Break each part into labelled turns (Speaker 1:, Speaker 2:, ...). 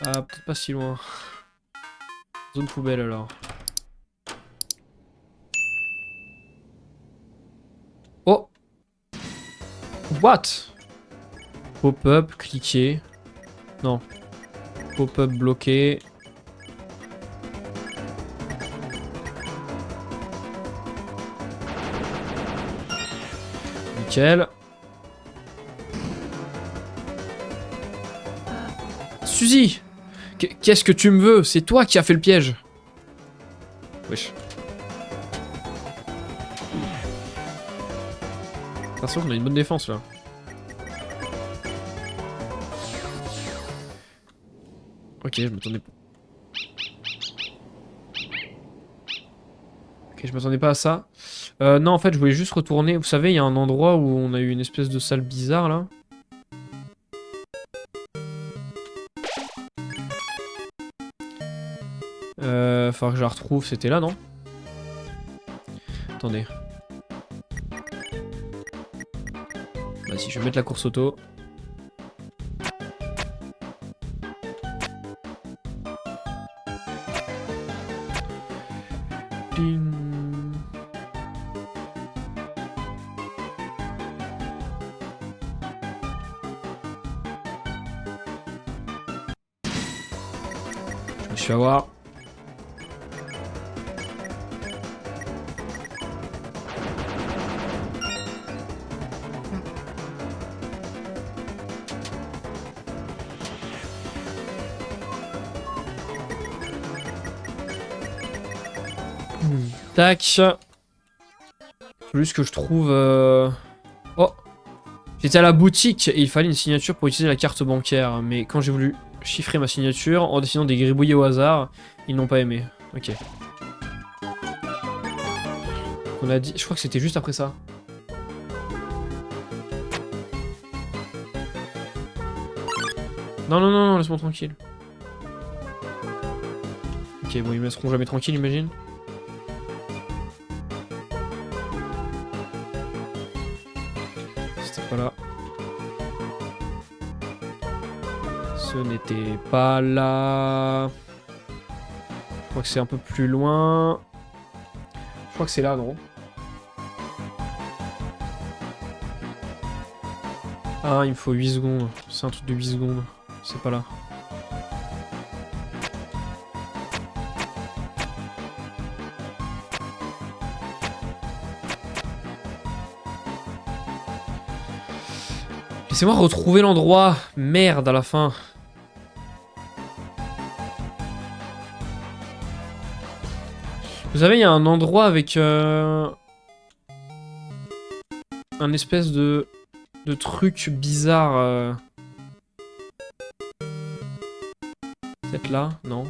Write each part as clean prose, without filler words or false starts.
Speaker 1: Ah, peut-être pas si loin. Zone poubelle alors. Oh! What? Pop-up, cliquer. Non. Pop-up bloqué. Nickel. Suzy! Qu'est-ce que tu me veux? C'est toi qui as fait le piège. Wesh. Attention, on a une bonne défense là. Ok, je m'attendais pas. Ok, je m'attendais pas à ça. Non, en fait, je voulais juste retourner. Vous savez, il y a un endroit où on a eu une espèce de salle bizarre là. Faudra que je la retrouve. C'était là, non? Attendez. Vas-y, je vais mettre la course auto. Ding. Je me suis fait avoir. Tac. Faut juste que je trouve... Oh. J'étais à la boutique et il fallait une signature pour utiliser la carte bancaire. Mais quand j'ai voulu chiffrer ma signature en dessinant des gribouillis au hasard, ils n'ont pas aimé. Ok. On a dit... Je crois que c'était juste après ça. Non, non, non, non, laisse-moi tranquille. Ok, bon, ils me laisseront jamais tranquille, imagine. C'était pas là. Ce n'était pas là. Je crois que c'est un peu plus loin. Je crois que c'est là, non? Ah, il me faut 8 secondes. C'est un truc de 8 secondes. C'est pas là. Laissez-moi retrouver l'endroit. Merde, à la fin. Vous savez, il y a un endroit avec... un espèce de truc bizarre. Peut-être là? Non.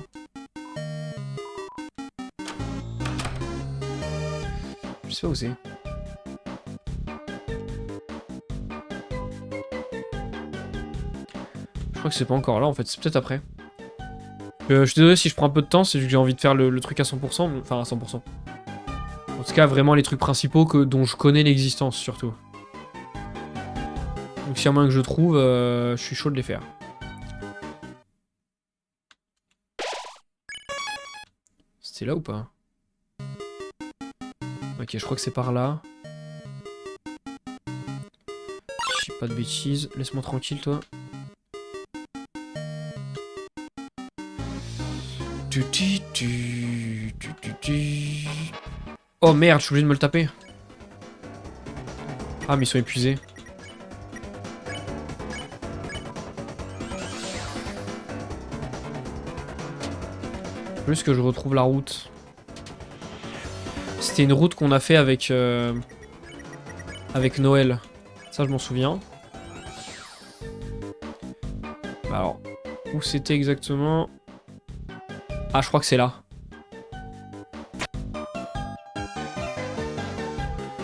Speaker 1: Je sais pas où c'est. Je crois que c'est pas encore là en fait, c'est peut-être après. Je suis désolé si je prends un peu de temps, c'est juste que j'ai envie de faire le truc à 100%, enfin à 100%. En tout cas, vraiment les trucs principaux dont je connais l'existence surtout. Donc s'il y a moyen que je trouve, je suis chaud de les faire. C'était là ou pas? Ok, je crois que c'est par là. Je dis pas de bêtises, laisse-moi tranquille toi. Oh merde, je suis obligé de me le taper. Ah mais ils sont épuisés. Plus que je retrouve la route. C'était une route qu'on a fait avec avec Noël. Ça je m'en souviens. Alors, où c'était exactement? Ah, je crois que c'est là.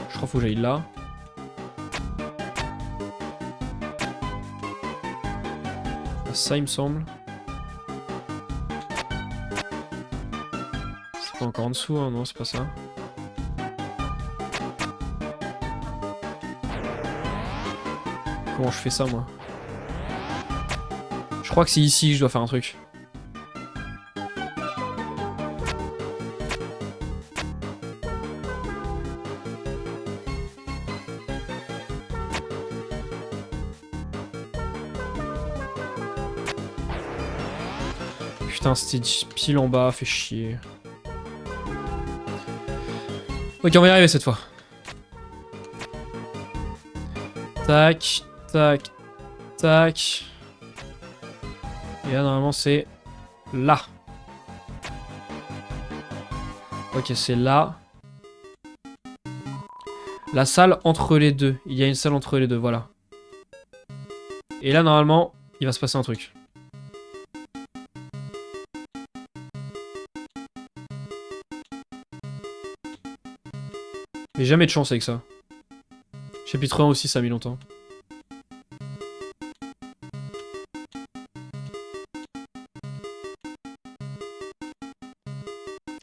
Speaker 1: Je crois qu'il faut que j'aille là. Ça, il me semble. C'est pas encore en dessous, hein? Non, c'est pas ça. Comment je fais ça, moi? Je crois que c'est ici que je dois faire un truc. putain, c'était pile en bas, fait chier. Ok, on va y arriver cette fois. Tac, tac, tac. Et là, normalement, c'est là. Ok, c'est là. La salle entre les deux. Il y a une salle entre les deux, voilà. Et là, normalement, il va se passer un truc. J'ai jamais de chance avec ça. Chapitre 1 aussi, ça a mis longtemps.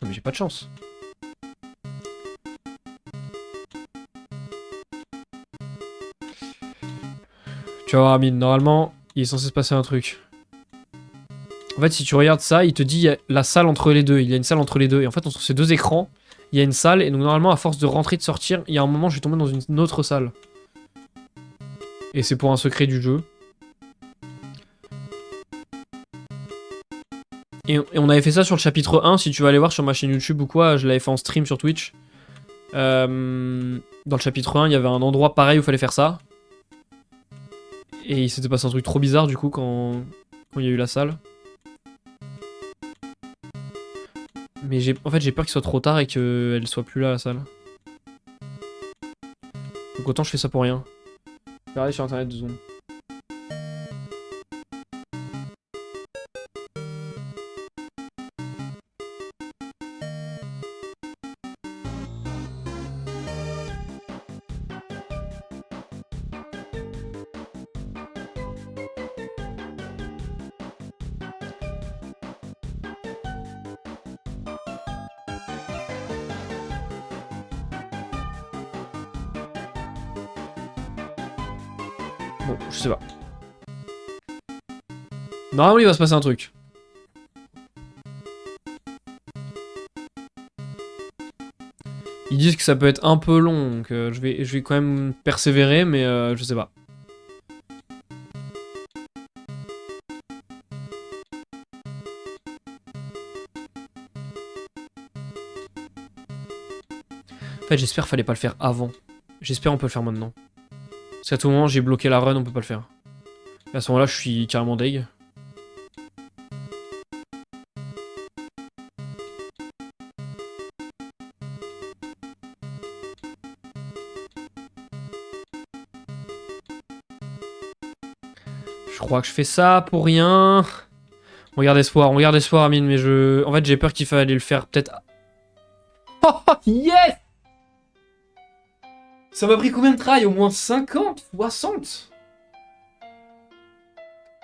Speaker 1: Non mais j'ai pas de chance. Tu vas voir, Amine, normalement, il est censé se passer un truc. En fait, si tu regardes ça, il te dit il y a la salle entre les deux. Il y a une salle entre les deux. Et en fait, entre ces deux écrans, il y a une salle. Et donc, normalement, à force de rentrer et de sortir, il y a un moment, je vais tomber dans une autre salle. Et c'est pour un secret du jeu. Et on avait fait ça sur le chapitre 1. Si tu vas aller voir sur ma chaîne YouTube ou quoi, je l'avais fait en stream sur Twitch. Dans le chapitre 1, il y avait un endroit pareil où il fallait faire ça. Et il s'était passé un truc trop bizarre du coup quand il y a eu la salle. Mais en fait j'ai peur qu'il soit trop tard et qu'elle soit plus là la salle. Donc autant je fais ça pour rien. Je vais regarder sur internet 2 secondes. Bon, je sais pas. Normalement, il va se passer un truc. Ils disent que ça peut être un peu long, donc je vais quand même persévérer, mais je sais pas. En fait, j'espère qu'il fallait pas le faire avant. J'espère on peut le faire maintenant. Parce qu'à tout moment, j'ai bloqué la run, on peut pas le faire. Et à ce moment-là, je suis carrément deg. Je crois que je fais ça pour rien. On garde espoir, Amine, mais je... En fait, j'ai peur qu'il fallait le faire peut-être... Oh, yes! Ça m'a pris combien de try? Au moins 50? 60?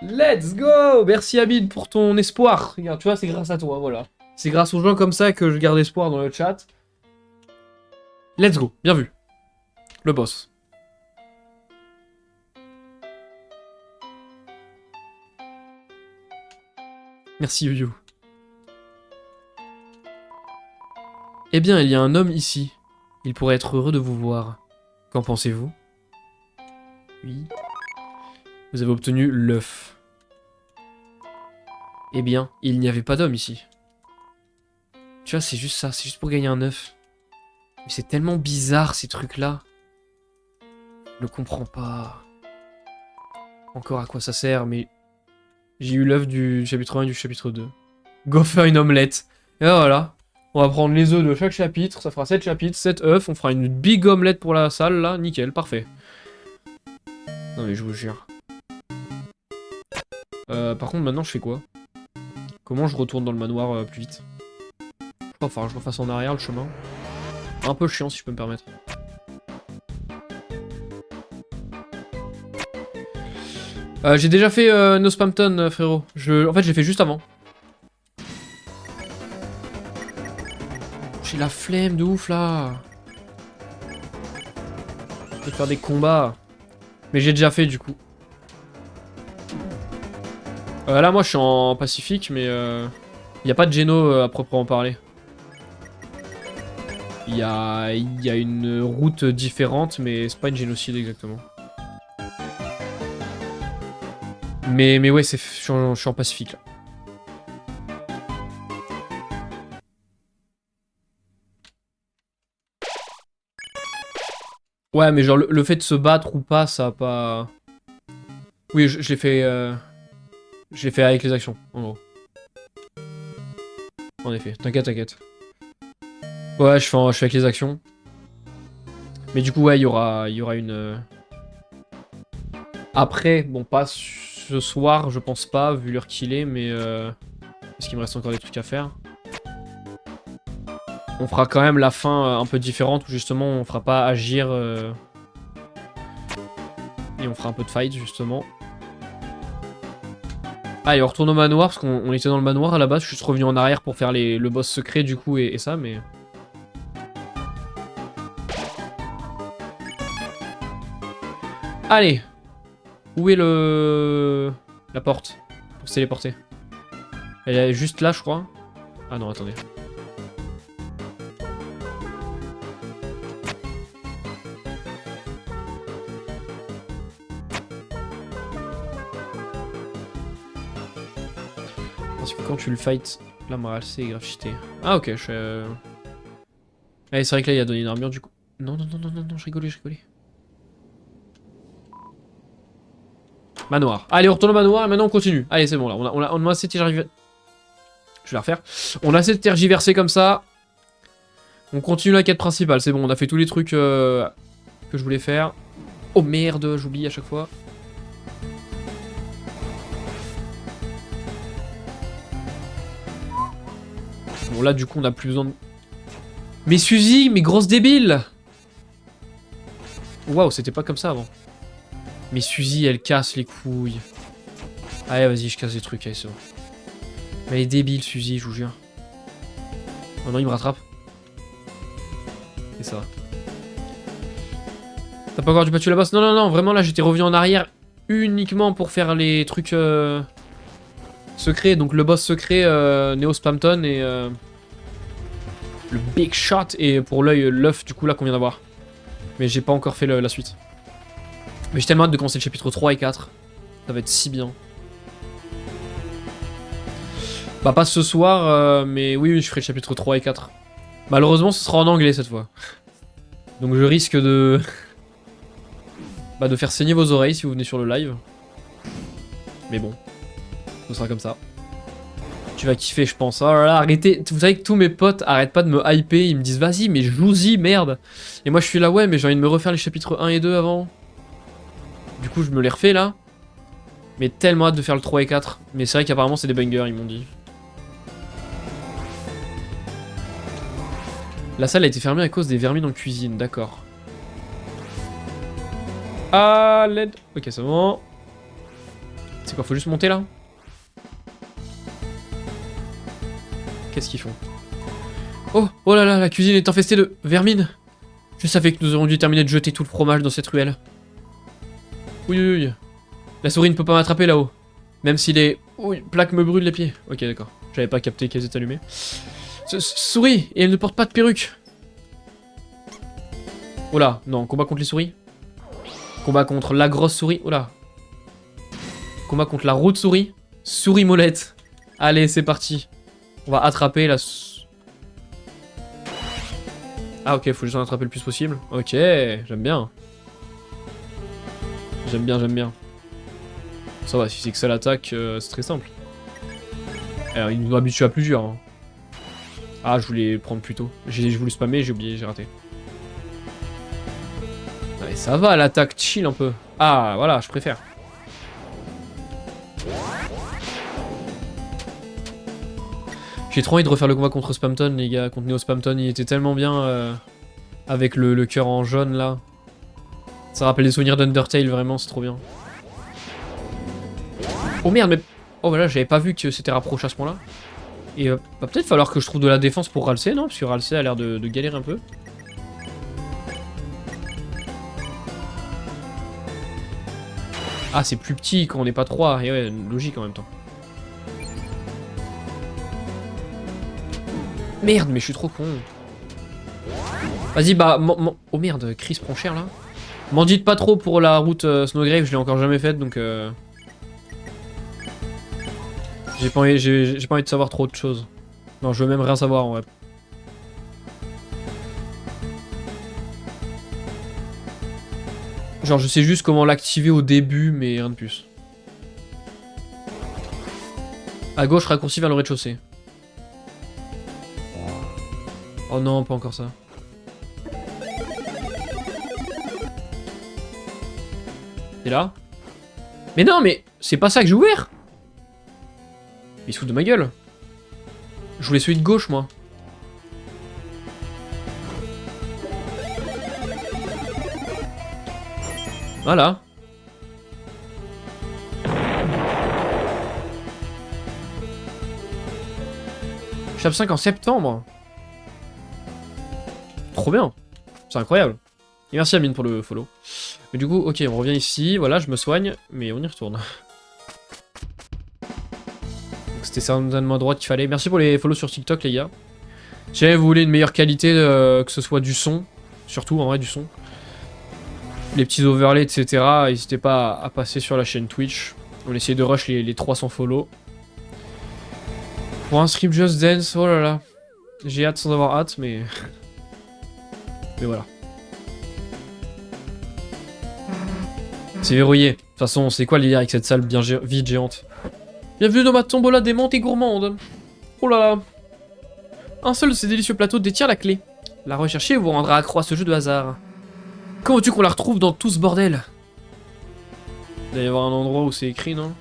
Speaker 1: Let's go! Merci Amine pour ton espoir. Regarde, tu vois, c'est grâce à toi, voilà. C'est grâce aux gens comme ça que je garde espoir dans le chat. Let's go, bien vu. Le boss. Merci Yu-Yu. Eh bien, il y a un homme ici. Il pourrait être heureux de vous voir. Qu'en pensez-vous? Oui. Vous avez obtenu l'œuf. Eh bien, il n'y avait pas d'homme ici. Tu vois, c'est juste ça. C'est juste pour gagner un œuf. Mais c'est tellement bizarre, ces trucs-là. Je ne comprends pas. Encore à quoi ça sert, mais... J'ai eu l'œuf du chapitre 1 et du chapitre 2. Go faire une omelette. Et voilà. On va prendre les œufs de chaque chapitre. Ça fera 7 chapitres, 7 œufs. On fera une big omelette pour la salle, là. Nickel, parfait. Non mais je vous jure. Par contre, maintenant, je fais quoi? Comment je retourne dans le manoir plus vite? Je crois que je refasse en arrière le chemin. Un peu chiant, si je peux me permettre. J'ai déjà fait No Spamton, frérot. En fait, j'ai fait juste avant. J'ai la flemme de ouf, là. Je vais faire des combats. Mais j'ai déjà fait, du coup. Là, moi, je suis en Pacifique, mais... Il n'y a pas de Geno à proprement parler. Il y a une route différente, mais c'est pas une génocide exactement. Mais ouais, je suis en Pacifique là. Ouais, mais genre le fait de se battre ou pas, ça a pas... Oui, je l'ai fait... Je l'ai fait avec les actions, en gros. En effet, t'inquiète, t'inquiète. Ouais, je fais avec les actions. Mais du coup, ouais, il y aura une... Après, bon, pas ce soir, je pense pas, vu l'heure qu'il est, mais... Parce qu'il me reste encore des trucs à faire. On fera quand même la fin un peu différente, où justement, on fera pas agir... Et on fera un peu de fight, justement. Allez, on retourne au manoir, parce qu'on était dans le manoir à la base. Je suis juste revenu en arrière pour faire le boss secret, du coup, et ça, mais... Allez. Où est la porte pour se téléporter? Elle est juste là, je crois. Ah non, attendez. Parce que quand tu le fight, la morale c'est grave cheaté. Ah ok, je... Allez, c'est vrai que là il a donné une armure du coup. Non, non, non, non, non, non, je rigolais, je rigolais. Manoir. Allez, on retourne au manoir et maintenant on continue. Allez, c'est bon là, on a assez tergiversé. Je vais la refaire. On a assez tergiversé comme ça. On continue la quête principale, c'est bon, on a fait tous les trucs que je voulais faire. Oh merde, j'oublie à chaque fois. Bon là du coup on a plus besoin de... Mais Suzy, mais grosse débile! Waouh, c'était pas comme ça avant. Mais Suzy, elle casse les couilles. Allez, vas-y, je casse des trucs, allez, c'est bon. Mais elle est débile, Suzy, je vous jure. Oh non, il me rattrape. Et ça va. T'as pas encore battu la boss? Non, non, non, vraiment, là, j'étais revenu en arrière uniquement pour faire les trucs secrets. Donc, le boss secret, Neo Spamton et le Big Shot. Et pour l'œil, l'œuf, du coup, là, qu'on vient d'avoir. Mais j'ai pas encore fait la suite. Mais j'ai tellement hâte de commencer le chapitre 3 et 4. Ça va être si bien. Bah pas ce soir, mais oui, je ferai le chapitre 3 et 4. Malheureusement, ce sera en anglais cette fois. Donc je risque de... bah de faire saigner vos oreilles si vous venez sur le live. Mais bon, ce sera comme ça. Tu vas kiffer, je pense. Oh là là, arrêtez. Vous savez que tous mes potes arrêtent pas de me hyper. Ils me disent, vas-y, mais joue-y, merde. Et moi, je suis là, ouais, mais j'ai envie de me refaire les chapitres 1 et 2 avant. Du coup, je me les refais là. Mais tellement hâte de faire le 3 et 4. Mais c'est vrai qu'apparemment, c'est des bangers, ils m'ont dit. La salle a été fermée à cause des vermines en cuisine, d'accord. Ah, l'aide. Ok, c'est bon. C'est quoi, faut juste monter là? Qu'est-ce qu'ils font? Oh, oh là là, la cuisine est infestée de vermines. Je savais que nous aurions dû terminer de jeter tout le fromage dans cette ruelle. Oui, oui, oui. La souris ne peut pas m'attraper là-haut. Même si les... Oui, plaques me brûlent les pieds. Ok, d'accord. J'avais pas capté qu'elles étaient allumées. Souris, et elle ne porte pas de perruque. Oh là, non, combat contre les souris. Combat contre la grosse souris. Oh là. Combat contre la route souris. Souris molette. Allez, c'est parti. On va attraper la... Ah ok, faut juste en attraper le plus possible. Ok, j'aime bien. J'aime bien, j'aime bien. Ça va, si c'est que ça l'attaque, c'est très simple. Alors, il nous habitue à plusieurs. Hein. Ah, je voulais prendre plus tôt. J'ai voulu spammer, j'ai oublié, j'ai raté. Allez, ça va, l'attaque chill un peu. Ah, voilà, je préfère. J'ai trop envie de refaire le combat contre Spamton, les gars. Contre Neo Spamton, il était tellement bien avec le cœur en jaune, là. Ça rappelle des souvenirs d'Undertale, vraiment, c'est trop bien. Oh merde, mais... Oh voilà, j'avais pas vu que c'était rapproché à ce point-là. Et va peut-être falloir que je trouve de la défense pour Ralsei, non? Parce que Ralsei a l'air de galérer un peu. Ah, c'est plus petit quand on n'est pas 3. Et ouais, logique en même temps. Merde, mais je suis trop con. Vas-y, bah... Oh merde, Chris prend cher, là. M'en dites pas trop pour la route Snowgrave, je l'ai encore jamais faite, donc... J'ai pas envie de savoir trop de choses. Non, je veux même rien savoir, en vrai. Genre, je sais juste comment l'activer au début, mais rien de plus. À gauche, raccourci vers le rez-de-chaussée. Oh non, pas encore ça. T'es là? Mais non, mais c'est pas ça que j'ai ouvert! Il se fout de ma gueule. Je voulais celui de gauche, moi. Voilà. Chap 5 en septembre. Trop bien. C'est incroyable. Et merci Amine pour le follow. Mais du coup, ok, on revient ici. Voilà, je me soigne, mais on y retourne. C'était certainement à droite qu'il fallait. Merci pour les follow sur TikTok, les gars. Si jamais vous voulez une meilleure qualité, que ce soit du son, surtout en vrai du son, les petits overlays, etc., n'hésitez pas à passer sur la chaîne Twitch. On essaie de rush les 300 follow. Pour un stream Just Dance, oh là là. J'ai hâte sans avoir hâte, mais... mais voilà. C'est verrouillé. De toute façon, c'est quoi le délire avec cette salle bien vide géante? Bienvenue dans ma tombola démente et gourmande. Oh là là. Un seul de ces délicieux plateaux détient la clé. La rechercher vous rendra accro à ce jeu de hasard. Comment veux-tu qu'on la retrouve dans tout ce bordel? Il doit y avoir un endroit où c'est écrit, non?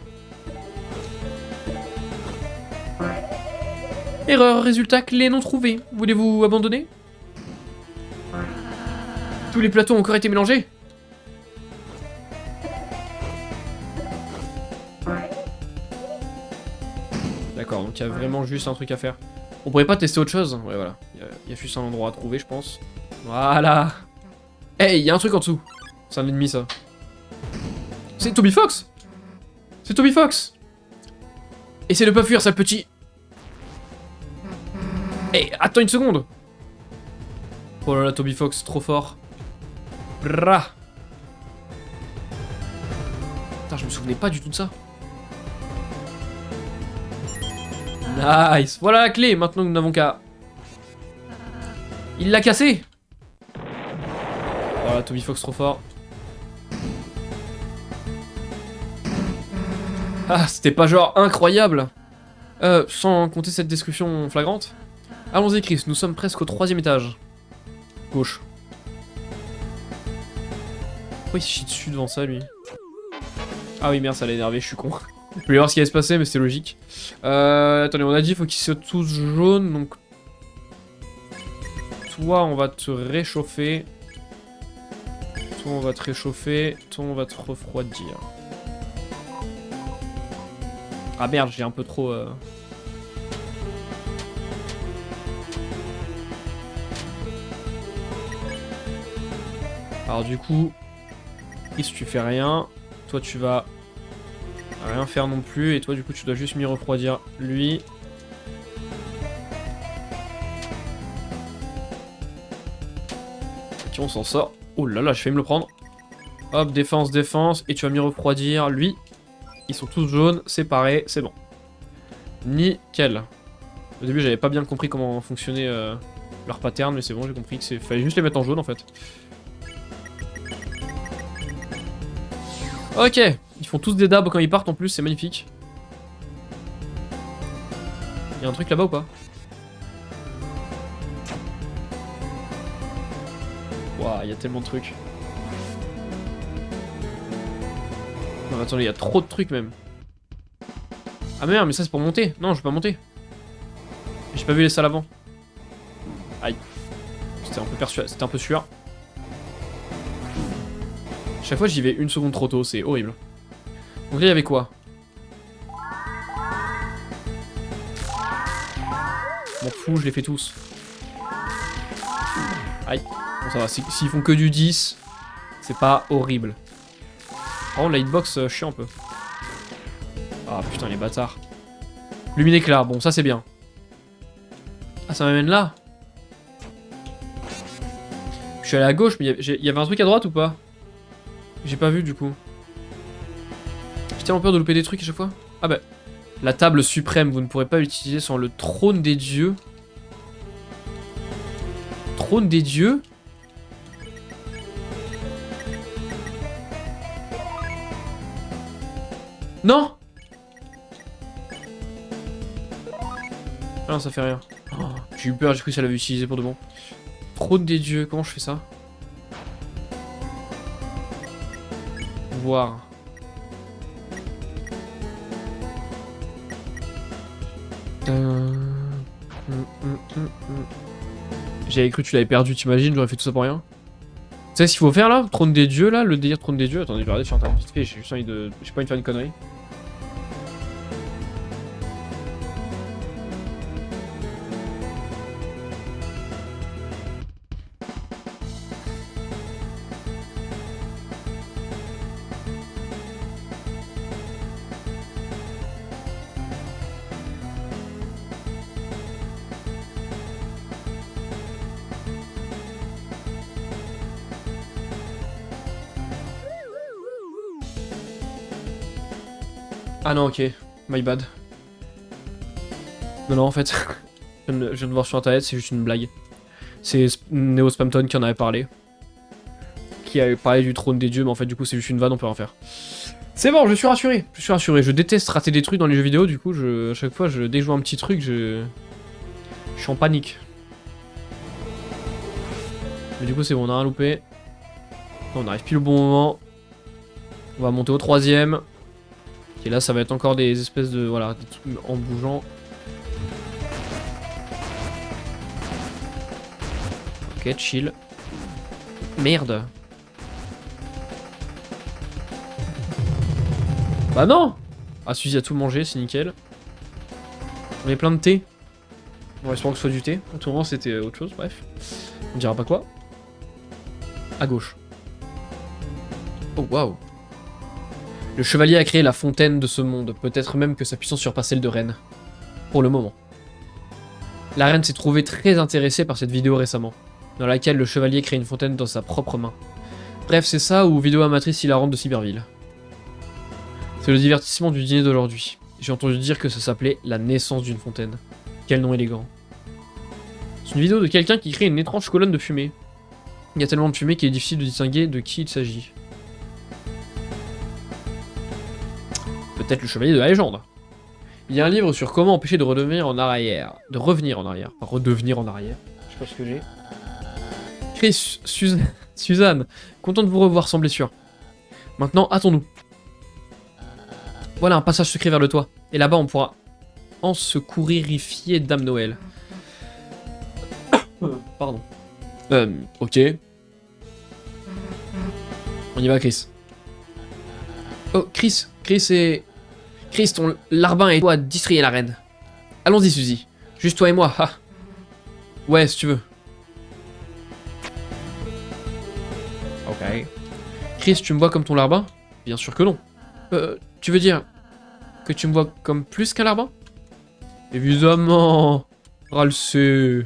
Speaker 1: Erreur, résultat, clé non trouvée. Voulez-vous abandonner? Tous les plateaux ont encore été mélangés? D'accord, donc il y a vraiment juste un truc à faire. On pourrait pas tester autre chose? Ouais, voilà. Il y a juste un endroit à trouver, je pense. Voilà. Hey, il y a un truc en dessous. C'est un ennemi, ça. C'est Toby Fox! C'est Toby Fox! Essaye de pas fuir, sale petit... Hey, attends une seconde! Oh là là, Toby Fox, trop fort. Bra. Putain, je me souvenais pas du tout de ça. Nice. Voilà la clé, maintenant nous n'avons qu'à... Il l'a cassé. Voilà, Toby Fox trop fort. Ah, c'était pas genre incroyable. Sans compter cette description flagrante. Allons-y Chris, nous sommes presque au 3e étage. Gauche. Pourquoi il se chie dessus devant ça lui? Ah oui merde, ça l'a énervé, je suis con. Je voulais voir ce qui allait se passer mais c'était logique. Attendez, on a dit faut qu'ils soient tous jaunes, donc... Toi on va te réchauffer. Toi on va te réchauffer. Toi on va te refroidir. Ah merde, j'ai un peu trop... Alors du coup... Chris tu fais rien. Toi tu vas... rien faire non plus, et toi du coup tu dois juste m'y refroidir lui. Ok, on s'en sort. Oh là là, j'ai failli me le prendre. Hop, défense, défense, et tu vas m'y refroidir lui. Ils sont tous jaunes, séparés, c'est bon. Nickel. Au début j'avais pas bien compris comment fonctionnait leur pattern, mais c'est bon, j'ai compris que fallait juste les mettre en jaune en fait. Ok, ils font tous des dabs quand ils partent en plus, c'est magnifique. Y'a un truc là-bas ou pas? Waouh, y'a tellement de trucs. Non, attendez, y'a trop de trucs même. Ah merde, mais ça c'est pour monter. Non, je vais pas monter. J'ai pas vu les salles avant. Aïe. C'était un peu sûr. Chaque fois j'y vais une seconde trop tôt, c'est horrible. Donc là il y avait quoi? M'en fous, je les fais tous. Aïe. Bon ça va, s'ils font que du 10, c'est pas horrible. Par contre la hitbox chiant un peu. Ah putain les bâtards. Lumine éclat, bon ça c'est bien. Ah ça m'amène là. Je suis allé à gauche, mais il y avait un truc à droite ou pas? J'ai pas vu du coup. J'ai tellement peur de louper des trucs à chaque fois. Ah bah. La table suprême, vous ne pourrez pas l'utiliser sans le trône des dieux. Trône des dieux? Non. Ah non, ça fait rien. Oh, j'ai eu peur, j'ai cru que ça l'avait utilisé pour de bon. Trône des dieux, comment je fais ça? Voir. J'avais cru que tu l'avais perdu, t'imagines, j'aurais fait tout ça pour rien. Tu sais ce qu'il faut faire là? Trône des dieux là, le délire trône des dieux. Attendez, je vais regarder sur internet vite fait, j'ai juste envie de. J'ai pas envie de faire une connerie. Ah non, ok. My bad. Non, non, en fait, je viens de voir sur internet, c'est juste une blague. C'est Neo Spamton qui en avait parlé. Qui avait parlé du trône des dieux, mais en fait, du coup, c'est juste une vanne, on peut rien faire. C'est bon, je suis rassuré. Je suis rassuré. Je déteste rater des trucs dans les jeux vidéo, du coup, à chaque fois, dès que je vois un petit truc, je suis en panique. Mais du coup, c'est bon, on a rien loupé. On arrive pile au bon moment. On va monter au 3ème. Et là, ça va être encore des espèces de... Voilà, des trucs en bougeant. Ok, chill. Merde. Bah non. Ah, Suzy a tout mangé, c'est nickel. On est plein de thé. Bon, espérons que ce soit du thé. À tout moment, c'était autre chose, bref. On dira pas quoi. À gauche. Oh, waouh. Le chevalier a créé la fontaine de ce monde. Peut-être même que sa puissance surpasse celle de Reine. Pour le moment. La reine s'est trouvée très intéressée par cette vidéo récemment, dans laquelle le chevalier crée une fontaine dans sa propre main. Bref, c'est ça ou vidéo amatrice hilarante de Cyberville. C'est le divertissement du dîner d'aujourd'hui. J'ai entendu dire que ça s'appelait la naissance d'une fontaine. Quel nom élégant. C'est une vidéo de quelqu'un qui crée une étrange colonne de fumée. Il y a tellement de fumée qu'il est difficile de distinguer de qui il s'agit. Peut-être le chevalier de la légende. Il y a un livre sur comment empêcher de redevenir en arrière. De revenir en arrière. Pas redevenir en arrière. Je sais pas ce que j'ai. Chris, Suzanne, content de vous revoir sans blessure. Maintenant, hâtons-nous. Voilà un passage secret vers le toit. Et là-bas, on pourra ensecouririfier Dame Noël. Pardon. Ok. On y va, Chris. Oh, Chris et... Chris, ton larbin et toi distrayer la reine. Allons-y, Suzy. Juste toi et moi, ha. Ouais, si tu veux. Ok. Chris, tu me vois comme ton larbin? Bien sûr que non. Tu veux dire que tu me vois comme plus qu'un larbin? Évidemment. Ralsé.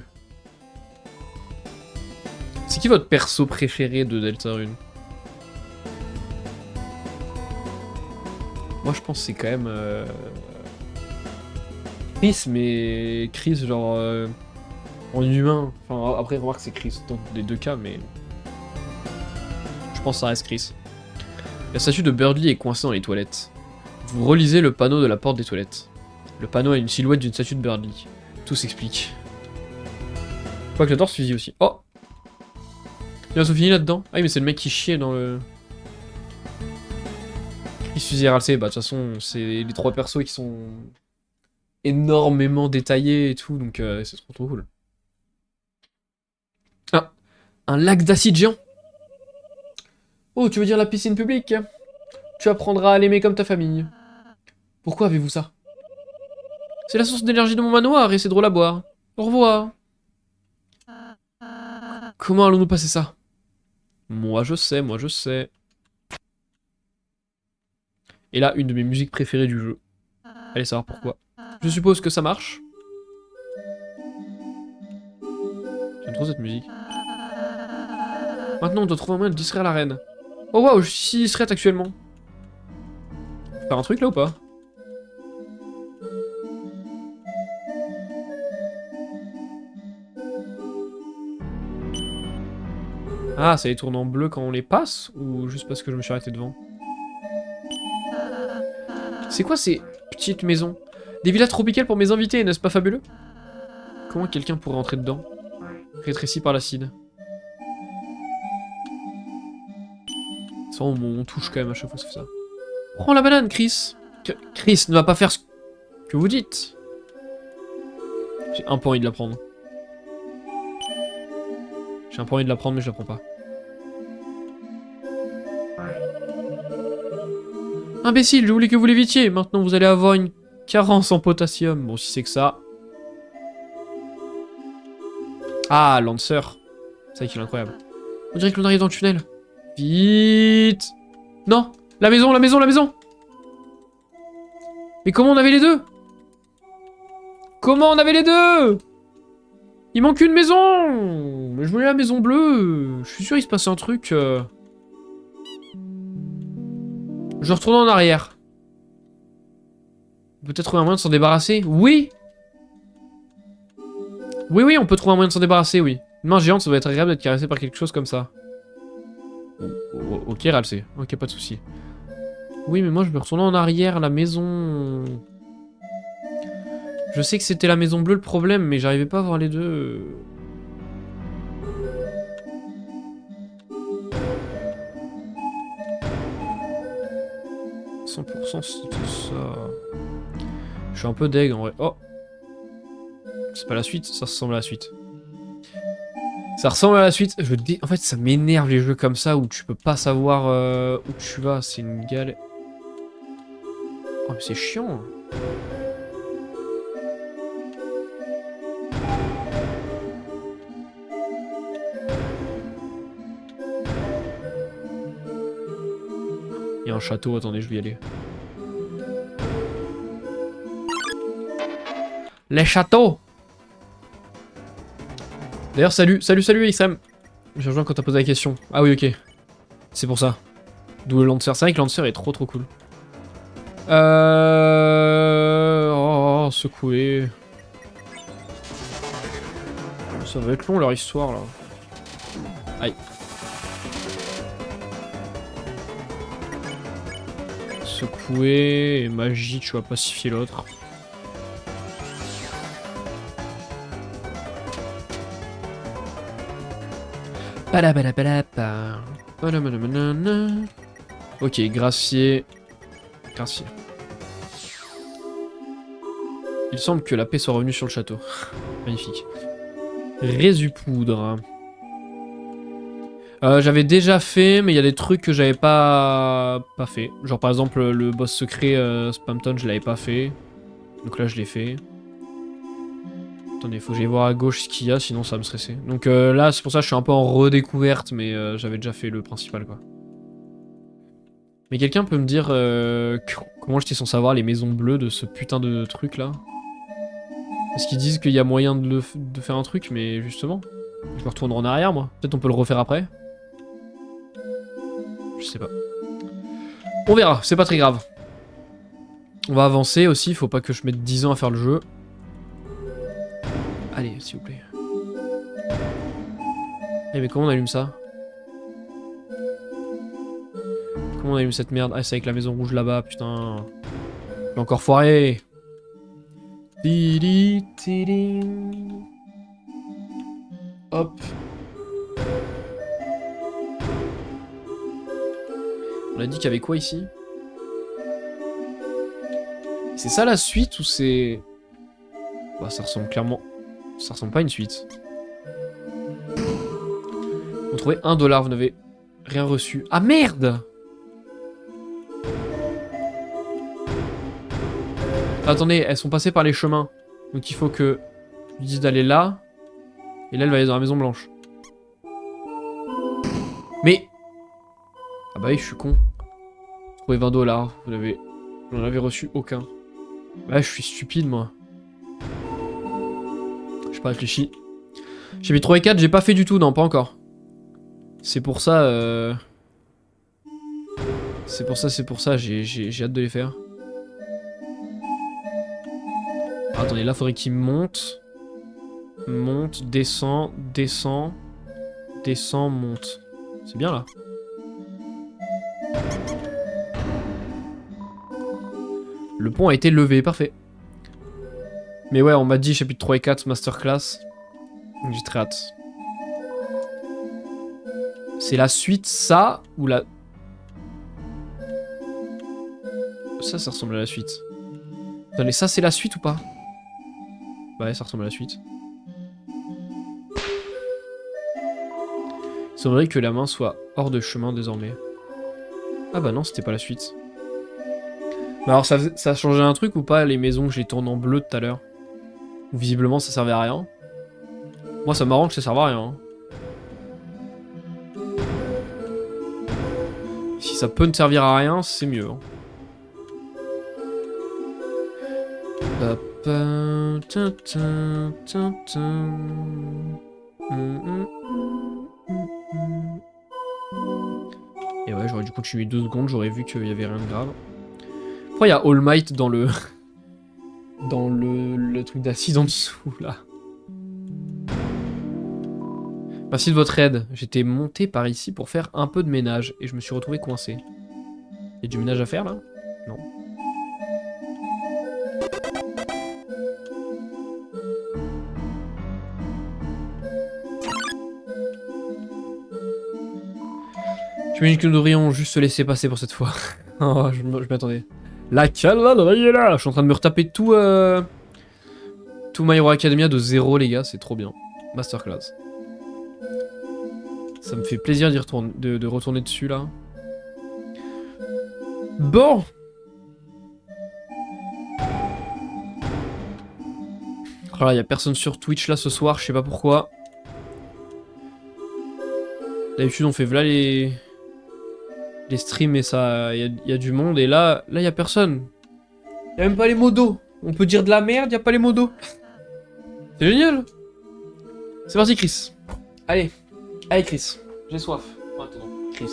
Speaker 1: C'est qui votre perso préféré de Deltarune? Moi je pense que c'est quand même Chris, mais Chris genre en humain. Enfin après remarque c'est Chris dans les deux cas, mais je pense que ça reste Chris. La statue de Birdly est coincée dans les toilettes. Vous relisez le panneau de la porte des toilettes. Le panneau a une silhouette d'une statue de Birdly. Tout s'explique. Je crois que j'adore ce fusil aussi. Oh! Il y a un souvenir là-dedans. Ah oui mais c'est le mec qui chiait dans le... Fusil RLC, bah de toute façon, c'est les trois persos qui sont énormément détaillés et tout, donc c'est trop cool. Ah, un lac d'acide géant. Oh, tu veux dire la piscine publique? Tu apprendras à l'aimer comme ta famille. Pourquoi avez-vous ça? C'est la source d'énergie de mon manoir et c'est drôle à boire. Au revoir. Comment allons-nous passer ça? Moi je sais, moi je sais. Et là, une de mes musiques préférées du jeu. Allez savoir pourquoi. Je suppose que ça marche. J'aime trop cette musique. Maintenant, on doit trouver un moyen de distraire la reine. Oh waouh, je suis si distraite actuellement. Faut faire un truc là ou pas? Ah, ça les tourne en bleu quand on les passe? Ou juste parce que je me suis arrêté devant? C'est quoi ces petites maisons? Des villas tropicales pour mes invités, n'est-ce pas fabuleux? Comment quelqu'un pourrait entrer dedans? Rétréci par l'acide. C'est vraiment on touche quand même à chaque fois que ça fait ça. Prends la banane, Chris. Chris ne va pas faire ce que vous dites. J'ai un peu envie de la prendre. J'ai un peu envie de la prendre, mais je la prends pas. Imbécile, je voulais que vous l'évitiez. Maintenant, vous allez avoir une carence en potassium. Bon, si c'est que ça. Ah, Lancer. C'est vrai qu'il est incroyable. On dirait que l'on arrive dans le tunnel. Vite. Non. La maison, la maison, la maison. Mais comment on avait les deux? Comment on avait les deux? Il manque une maison. Mais je voulais la maison bleue. Je suis sûr il se passait un truc. Je retourne en arrière. Peut-être trouver un moyen de s'en débarrasser. Oui. Oui, oui, on peut trouver un moyen de s'en débarrasser, oui. Une main géante, ça doit être agréable d'être caressé par quelque chose comme ça. Ok, Ralsé. Ok, pas de soucis. Oui, mais moi, je vais retourner en arrière, la maison... Je sais que c'était la maison bleue le problème, mais j'arrivais pas à voir les deux. 100% c'était ça. Je suis un peu deg en vrai. Oh. C'est pas la suite, ça ressemble à la suite. Ça ressemble à la suite. En fait, ça m'énerve les jeux comme ça où tu peux pas savoir où tu vas. C'est une galère. Oh, mais c'est chiant. Il y a un château, attendez, je vais y aller. Les châteaux! D'ailleurs, salut XM. J'ai rejoint quand t'as posé la question. Ah oui, ok. C'est pour ça. D'où le Lancer. C'est vrai que le Lancer est trop cool. Oh, secoué. Ça va être long leur histoire là. Aïe. Secoué et magie, tu vas pacifier l'autre. Ok, gracier. Gracier. Il semble que la paix soit revenue sur le château. Magnifique. Résupoudre. J'avais déjà fait, mais il y a des trucs que j'avais pas fait. Genre par exemple le boss secret Spamton, je l'avais pas fait. Donc là je l'ai fait. Attendez, faut que j'aille voir à gauche ce qu'il y a, sinon ça va me stresser. Donc là c'est pour ça que je suis un peu en redécouverte, mais j'avais déjà fait le principal quoi. Mais quelqu'un peut me dire comment j'étais censé avoir les maisons bleues de ce putain de truc là? Parce qu'ils disent qu'il y a moyen de faire un truc, mais justement, je me retourne en arrière moi. Peut-être on peut le refaire après. Je sais pas. On verra, c'est pas très grave. On va avancer aussi, faut pas que je mette 10 ans à faire le jeu. Allez, s'il vous plaît. Eh mais comment on allume ça? Comment on allume cette merde? Ah c'est avec la maison rouge là-bas, putain. J'ai encore foiré. Hop. On a dit qu'il y avait quoi ici? C'est ça la suite ou c'est... Bah ça ressemble clairement... Ça ressemble pas à une suite. On trouvait 1 $, vous n'avez rien reçu. Ah merde! Attendez, elles sont passées par les chemins. Donc il faut que je lui dise d'aller là. Et là elle va aller dans la maison blanche. Mais... Ah bah oui, je suis con. Trouver 20 $. Vous n'en avez reçu aucun. Bah je suis stupide moi. J'ai pas réfléchi. J'ai mis 3 et 4, j'ai pas fait du tout, non pas encore. C'est pour ça C'est pour ça, j'ai hâte de les faire. Ah, attendez, là faudrait qu'il monte. Monte, descend, descend. Descend, monte. C'est bien là. Le pont a été levé, parfait. Mais ouais, on m'a dit chapitre 3 et 4, masterclass. Donc j'ai très hâte. C'est la suite, ça, ou la... Ça ressemble à la suite. Attendez, ça c'est la suite ou pas? Bah ouais, ça ressemble à la suite. Il semblerait que la main soit hors de chemin désormais. Ah bah non, c'était pas la suite. Mais alors ça a changé un truc ou pas, les maisons que je les tourne en bleu tout à l'heure? Visiblement ça servait à rien. Moi ça m'arrange que ça serve à rien. Hein. Si ça peut ne servir à rien, c'est mieux. Hein. Et ouais, j'aurais dû continuer 2 secondes, j'aurais vu qu'il y avait rien de grave. Pourquoi il y a All Might dans le... dans le truc d'acide en dessous, là? Merci de votre aide. J'étais monté par ici pour faire un peu de ménage, et je me suis retrouvé coincé. Il y a du ménage à faire, là? Non. J'imagine que nous devrions juste se laisser passer pour cette fois. Oh, je m'attendais. La cavalerie est là. Je suis en train de me retaper tout My Hero Academia de 0, les gars. C'est trop bien. Masterclass. Ça me fait plaisir de retourner dessus, là. Bon. Alors, il y a personne sur Twitch, là, ce soir. Je sais pas pourquoi. D'habitude, on fait voilà les streams et ça, il y a du monde. Et là, il y a personne. Il y a même pas les modos. On peut dire de la merde, il y a pas les modos. C'est génial. C'est parti, Chris. Allez, Chris. J'ai soif. Maintenant, Chris.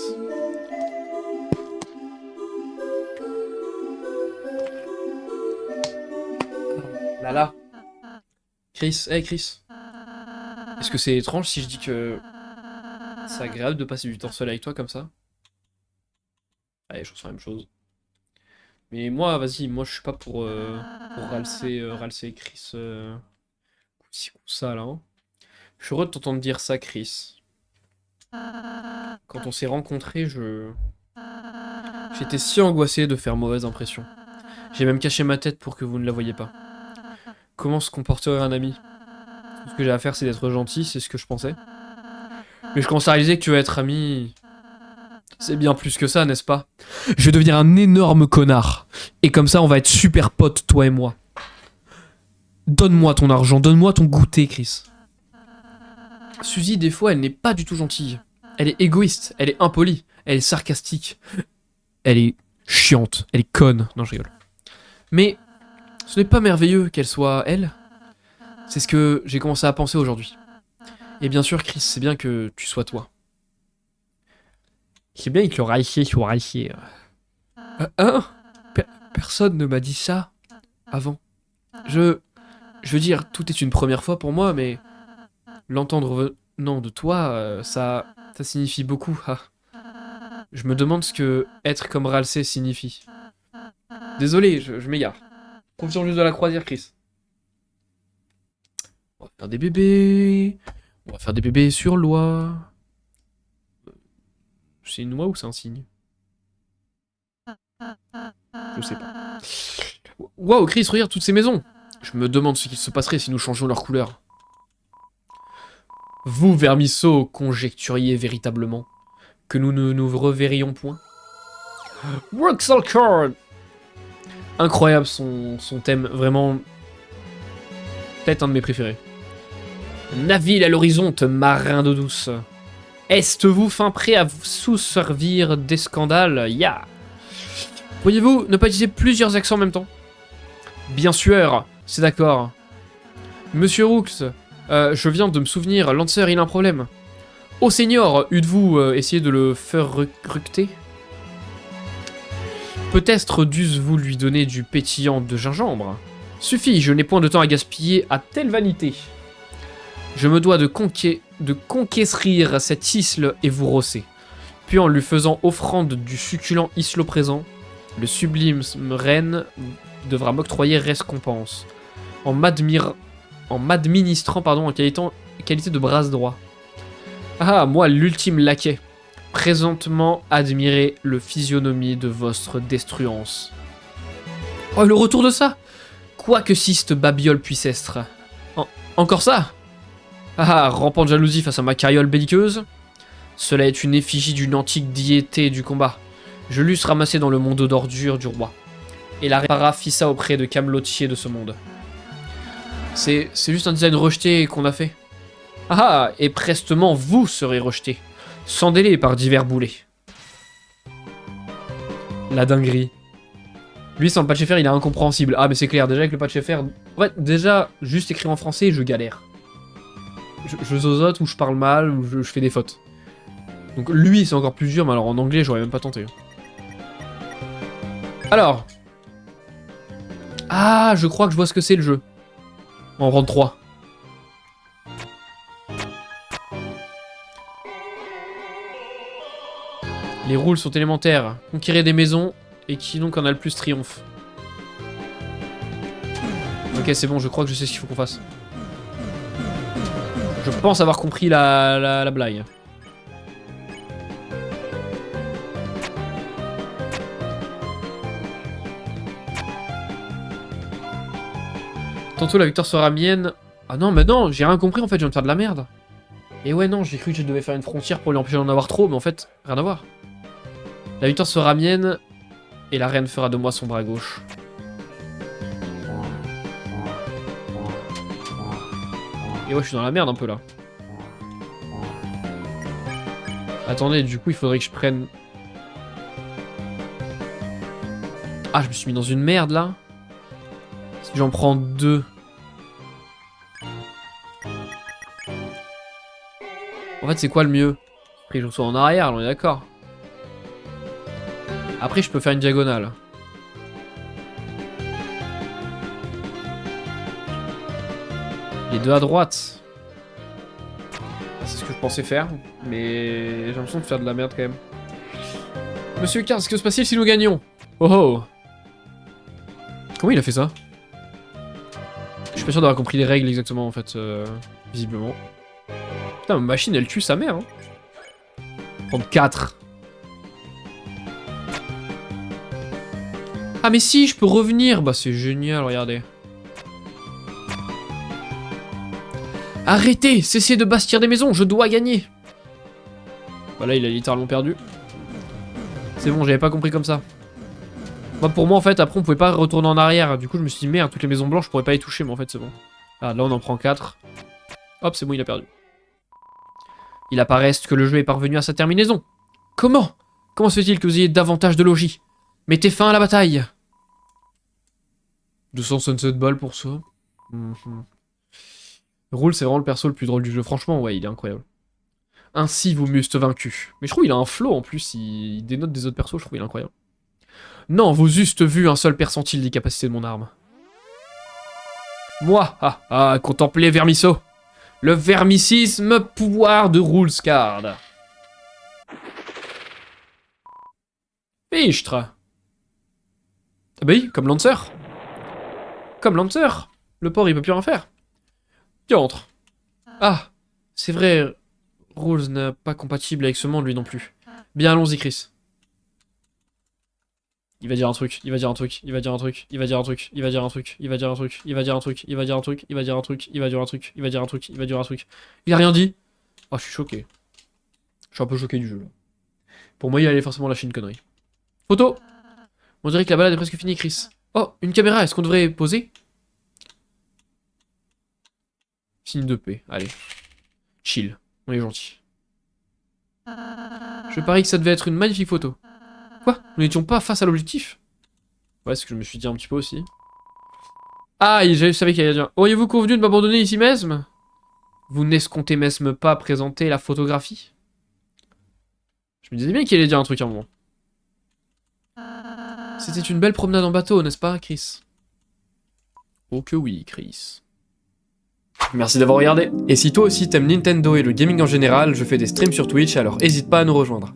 Speaker 1: Là. Chris, Chris. Est-ce que c'est étrange si je dis que c'est agréable de passer du temps seul avec toi comme ça? Allez, je ressens la même chose. Mais moi, vas-y, moi je suis pas pour ralser Chris coup-ci, coup-ça là. Hein. Je suis heureux de t'entendre dire ça, Chris. Quand on s'est rencontrés, j'étais si angoissé de faire mauvaise impression. J'ai même caché ma tête pour que vous ne la voyiez pas. Comment se comporterait un ami? Tout ce que j'ai à faire, c'est d'être gentil, c'est ce que je pensais. Mais je commence à réaliser que être ami... c'est bien plus que ça, n'est-ce pas? Je vais devenir un énorme connard. Et comme ça, on va être super potes, toi et moi. Donne-moi ton argent, donne-moi ton goûter, Chris. Suzy, des fois, elle n'est pas du tout gentille. Elle est égoïste, elle est impolie, elle est sarcastique. Elle est chiante, elle est conne. Non, je rigole. Mais ce n'est pas merveilleux qu'elle soit elle. C'est ce que j'ai commencé à penser aujourd'hui. Et bien sûr, Chris, c'est bien que tu sois toi. C'est bien que Raïché soit Raïché. Hein? Personne ne m'a dit ça avant. Je veux dire, tout est une première fois pour moi, mais l'entendre venant de toi, ça signifie beaucoup. Ah. Je me demande ce que être comme Ralsei signifie. Désolé, je m'égare. Profitons juste de la croisière, Chris. On va faire des bébés. On va faire des bébés sur l'oie. C'est une noix ou c'est un cygne? Je sais pas. Waouh, Chris, regarde toutes ces maisons. Je me demande ce qu'il se passerait si nous changions leur couleur. Vous, Vermisseau, conjecturiez véritablement que nous ne nous reverrions point? Roxalcard! Incroyable son thème, vraiment... peut-être un de mes préférés. Naville à l'horizon, marin d'eau douce. Est-vous fin prêt à vous sous-servir des scandales? Ya! Pourriez-vous ne pas utiliser plusieurs accents en même temps? Bien sûr, c'est d'accord. Monsieur Rooks, je viens de me souvenir, Lancer, il a un problème. Oh Seigneur, eûtes-vous essayé de le faire recruter? Peut-être dusse-vous lui donner du pétillant de gingembre? Suffit, je n'ai point de temps à gaspiller à telle vanité. Je me dois de conquérir cette isle et vous rosser. Puis en lui faisant offrande du succulent islo présent, le sublime reine devra m'octroyer récompense. En m'administrant, pardon, en qualité de bras droit. Ah, moi, l'ultime laquais. Présentement, admirez le physionomie de votre destruance. Oh, le retour de ça! Quoi que si cette babiole puisse être. Encore ça? Ah, rampant de jalousie face à ma carriole belliqueuse. Cela est une effigie d'une antique diété du combat. Je l'eusse ramassée dans le monde d'ordures du roi. Et la répara-fissa auprès de camelotiers de ce monde. C'est juste un design rejeté qu'on a fait. Ah, et prestement vous serez rejeté. Sans délai par divers boulets. La dinguerie. Lui, sans le patch FR, il est incompréhensible. Ah, mais c'est clair, déjà avec le patch FR... En fait, déjà, juste écrire en français, je galère. Je zozote, ou je parle mal, ou je fais des fautes. Donc lui, c'est encore plus dur, mais alors en anglais, j'aurais même pas tenté. Alors. Ah, je crois que je vois ce que c'est le jeu. En round 3. Les rules sont élémentaires. Conquérir des maisons, et qui donc en a le plus triomphe. Ok, c'est bon, je crois que je sais ce qu'il faut qu'on fasse. Je pense avoir compris la blague. Tantôt la victoire sera mienne. Ah non, mais non, j'ai rien compris en fait, je viens de faire de la merde. Et ouais, non, j'ai cru que je devais faire une frontière pour lui empêcher d'en avoir trop, mais en fait, rien à voir. La victoire sera mienne, et la reine fera de moi son bras gauche. Et ouais, je suis dans la merde un peu là. Attendez, du coup, il faudrait que je prenne... Ah, je me suis mis dans une merde là. Si j'en prends 2. En fait, c'est quoi le mieux? Après, je sois en arrière, on est d'accord. Après, je peux faire une diagonale. Les 2 à droite. C'est ce que je pensais faire, mais j'ai l'impression de faire de la merde quand même. Monsieur Karl, que se passe-t-il si nous gagnions? Oh oh. Comment il a fait ça? Je suis pas sûr d'avoir compris les règles exactement en fait, visiblement. Putain, ma machine elle tue sa mère. Hein. Prendre 4. Ah mais si, je peux revenir. Bah c'est génial, regardez. Arrêtez, cessez de bâtir des maisons, je dois gagner. Bah là il a littéralement perdu. C'est bon, j'avais pas compris comme ça. Moi pour moi en fait, après on pouvait pas retourner en arrière. Du coup je me suis dit merde, toutes les maisons blanches je pourrais pas y toucher, mais en fait c'est bon. Ah là on en prend 4. Hop, c'est bon, il a perdu. Il apparaît que le jeu est parvenu à sa terminaison. Comment? Comment se fait-il que vous ayez davantage de logis? Mettez fin à la bataille. 267 balles pour ça. Rule, c'est vraiment le perso le plus drôle du jeu. Franchement, ouais, il est incroyable. Ainsi, vous m'eussent vaincu. Mais je trouve qu'il a un flow en plus. Il dénote des autres persos. Je trouve qu'il est incroyable. Non, vous eussent vu un seul percentile des capacités de mon arme. Moi, contemplez Vermisso. Le vermicisme pouvoir de Rulescard. Fichtre. Ah bah oui, comme Lancer. Comme Lancer. Le porc, il peut plus rien faire. Diantre. Ah, c'est vrai, Rules n'est pas compatible avec ce monde, lui non plus. Bien, allons-y, Chris. Il va dire un truc, il va dire un truc, il va dire un truc, il va dire un truc, il va dire un truc, il va dire un truc, il va dire un truc, il va dire un truc, il va dire un truc, il va dire un truc, il va dire un truc, il va dire un truc. Il a rien dit. Oh, je suis choqué. Je suis un peu choqué du jeu, là. Pour moi, il allait forcément lâcher une connerie. Photo! On dirait que la balade est presque finie, Chris. Oh, une caméra, est-ce qu'on devrait poser? Signe de paix, allez. Chill, on est gentil. Je parie que ça devait être une magnifique photo. Quoi? Nous n'étions pas face à l'objectif? Ouais, c'est ce que je me suis dit un petit peu aussi. Ah, je savais qu'il allait dire. Auriez-vous convenu de m'abandonner ici même? Vous n'escomptez même pas présenter la photographie? Je me disais bien qu'il allait dire un truc à un moment. C'était une belle promenade en bateau, n'est-ce pas, Chris? Oh que oui, Chris. Merci d'avoir regardé. Et si toi aussi t'aimes Nintendo et le gaming en général, je fais des streams sur Twitch, alors n'hésite pas à nous rejoindre.